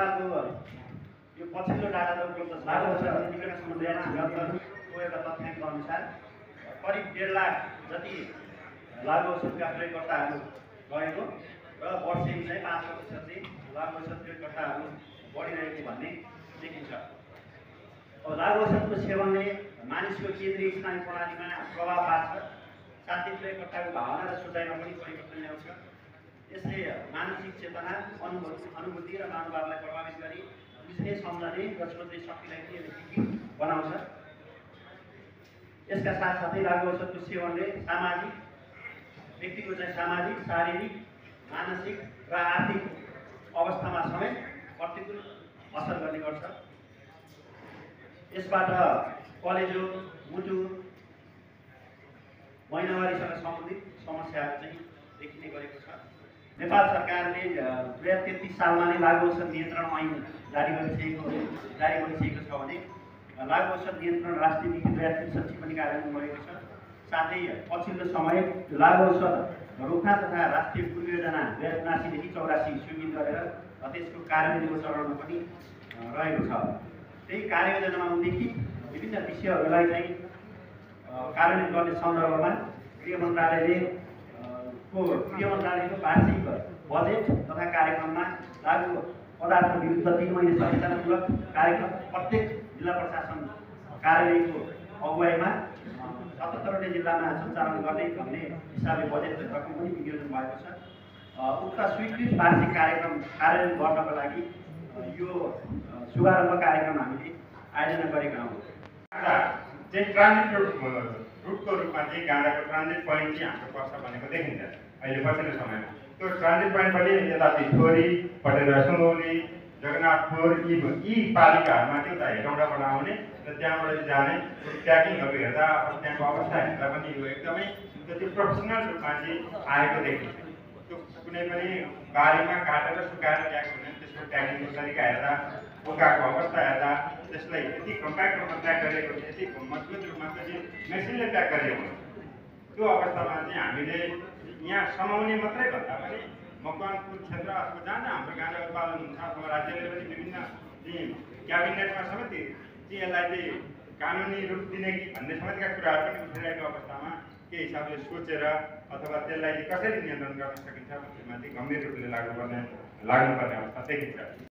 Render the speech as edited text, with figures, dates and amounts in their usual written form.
नेपालको यो पछिल्लो डाटा उपलब्ध छ लागु औषध नीतिका सम्बन्धको एउटा तथ्याङ्क अनुसार करिब 1.5 लाख जति लागु औषधका प्रयोगकर्ताहरू गएको र वर्षेनी चाहिँ 5% चाहिँ लागु औषध प्रयोगकर्ताहरू बढिरहेको भन्ने देखिन्छ। अब लागु औषधको सेवनले मानिसको केन्द्रीय स्थानीय प्रणालीमा प्रभाव पार्छ, साथै प्रयोगकर्ताको भावना र सोचाइमा पनि परिवर्तन ल्याउँछ। यसले मानसिक चेतना, अनुभूति र मनोभावलाई प्रभावित गरी बुझ्ने, सम्झने र सोच्ने शक्तिलाई बनाउँछ। यसका साथसाथै लागु औषधको सेवनले व्यक्तिको चाहिँ सामाजिक, शारीरिक, मानसिक र आर्थिक अवस्थामा समेत प्रतिकूल असर गर्ने गर्छ। यसबाट कलेजो, मुटु, महिनावारीसँग सम्बन्धित समस्याहरू चाहिँ देखिने गरेको छ। नेपाल सरकारले 2033 सालमा नै लागु औषध नियन्त्रण ऐन जारी गरिसकेको छ भने लागु औषध नियन्त्रण राष्ट्रिय नीति 2063 पनि कार्यान्वयन गरेको छ। साथै पछिल्लो समय लागु औषध रोकथाम तथा राष्ट्रिय पूर्व योजना 2079 देखि 84 स्वीकृत गरेर त्यसको कार्यान्वयनको चरणमा पनि रहेको छ। त्यही कार्ययोजनामा उल्लेखित विभिन्न विषयहरूलाई चाहिँ कार्यान्वयन गर्ने सन्दर्भमा गृह मन्त्रालयको वार्षिक बजेट तथा कार्यक्रममा लागु पदार्थ विरुद्ध 3 महिने सचेतनामूलक कार्यक्रम प्रत्येक जिल्ला प्रशासन कार्यालयको अगुवाईमा 77वटै जिल्लामा सञ्चालन गर्ने भन्ने हिसाबले बजेट रकम पनि विनियोजन भएको छ। उक्त स्वीकृत वार्षिक कार्यक्रम कार्यान्वयन गर्नको लागि यो शुभारम्भ कार्यक्रम हामीले आयोजना गरेका हौँ। ट्रान्जिट रुटको रूपमा चाहिँ गाँजाको ट्रान्जिट पोइन्ट चाहिँ हाम्रो पर्छ भनेको देखिन्छ अहिले पछिल्लो समयमा। त्यो ट्रान्जिट पोइन्ट पनि यता भिक्टोरी, पटेरा सुनौली, जगन्नाथपुर यी पालिकाहरूमा चाहिँ उता हेटौँडाबाट आउने र त्यहाँबाट जाने ट्र्याकिङहरू हेर्दा त्यहाँको अवस्था हेर्दा पनि यो एकदमै त्यो प्रोफेसनल रूपमा चाहिँ आएको देखिन्छ। त्यो कुनै पनि बारीमा काटेर सुकाएर ल्याएको हुँदैन, त्यसको ट्र्याकिङको तरिका हेर्दा, बोकाको अवस्था हेर्दा त्यसलाई यति कम्प्याक्ट रूपमा प्याक गरिएको हुन्छ, यति मजबुत रूपमा चाहिँ मेसिनले प्याक गरिएको हुन्छ। त्यो अवस्थामा चाहिँ हामीले यहाँ समाउने मात्रै भन्दा पनि मकवानपुर क्षेत्र अथवा जहाँ जहाँ हाम्रो गाँजा उत्पादन हुन्छ अथवा राज्यले पनि विभिन्न क्याबिनेटमा समेत यसलाई चाहिँ कानुनी रूप दिने कि भन्ने समेतका कुराहरू पनि उठिरहेको अवस्थामा के हिसाबले सोचेर अथवा त्यसलाई कसरी नियन्त्रण गर्न सकिन्छ भन्नेमाथि गम्भीर रूपले लाग्नुपर्ने अवस्था देखिन्छ।